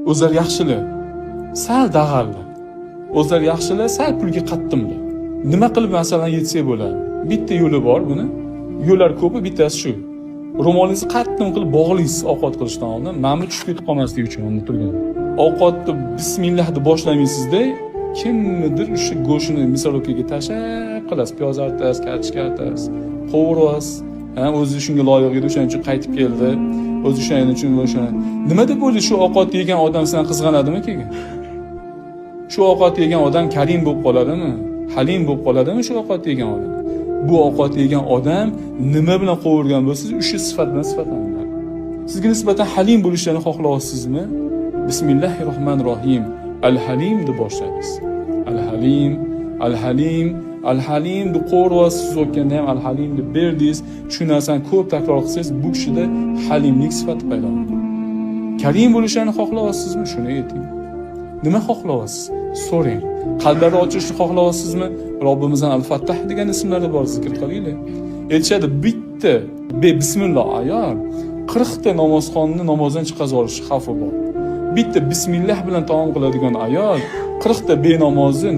O'zlari yaxshilar sal dag'alli. O'zlari yaxshilar sal pulga qattimli. Nima qilib masalan yetsak bo'ladi? Bitta yo'li bor buni. Yo'llar ko'pi, bittasi shu. Ro'molingizni qattiq qilib bog'laysiz ovqat qilishdan oldin, ma'mur tushib ketib qolmasligi uchun unda turgan. Ovqatni bismillah deb boshlamaysizda, kimnidir o'sha go'shtini misolkaga tashlab qilasiz, piyoz artasiz, kartoshka artasiz, qovurasiz. O'zi shunga loyiq edi, o'shaning uchun qaytib keldi. O'zi o'shaning uchun o'sha. Nima deb o'ylaysiz, shu ovqat yegan odam sizdan qizg'anadimi keyin? Shu ovqat yegan odam karim bo'lib qoladimi? Halim bo'lib qoladimi shu ovqat yegan odam? Bu ovqat yegan odam nima bilan qovurgan bo'lsangiz, o'sha sifat bilan sifatlanadi. Sizga nisbatan halim bo'lishni xohlayapsizmi? Bismillahirrohmanirrohim. Al-Halim deb boshlaysiz. Al-Halim, Al-Halim, Al-Halim deb qo'rvasiz o'tganda ham Al-Halim deb berdingiz. Shu narsani ko'p takror qilsangiz, bu kishida halimlik sifati paydo bo'ladi. Karim bo'lishni xohlayapsizmi? Shuni ayting. Nima xohlayapsiz? So'rang. Qalblarni ochishni xohlayapsizmi? Robbimizdan Al-Fattah degan ismlari bor, zikr qilinglar. Aytishadi, bitta bismillah ayol 40 ta namozxonni namozdan chiqarib olish xavfi bor. Bitta bismillah bilan taom qiladigan ayol 40 ta benamozni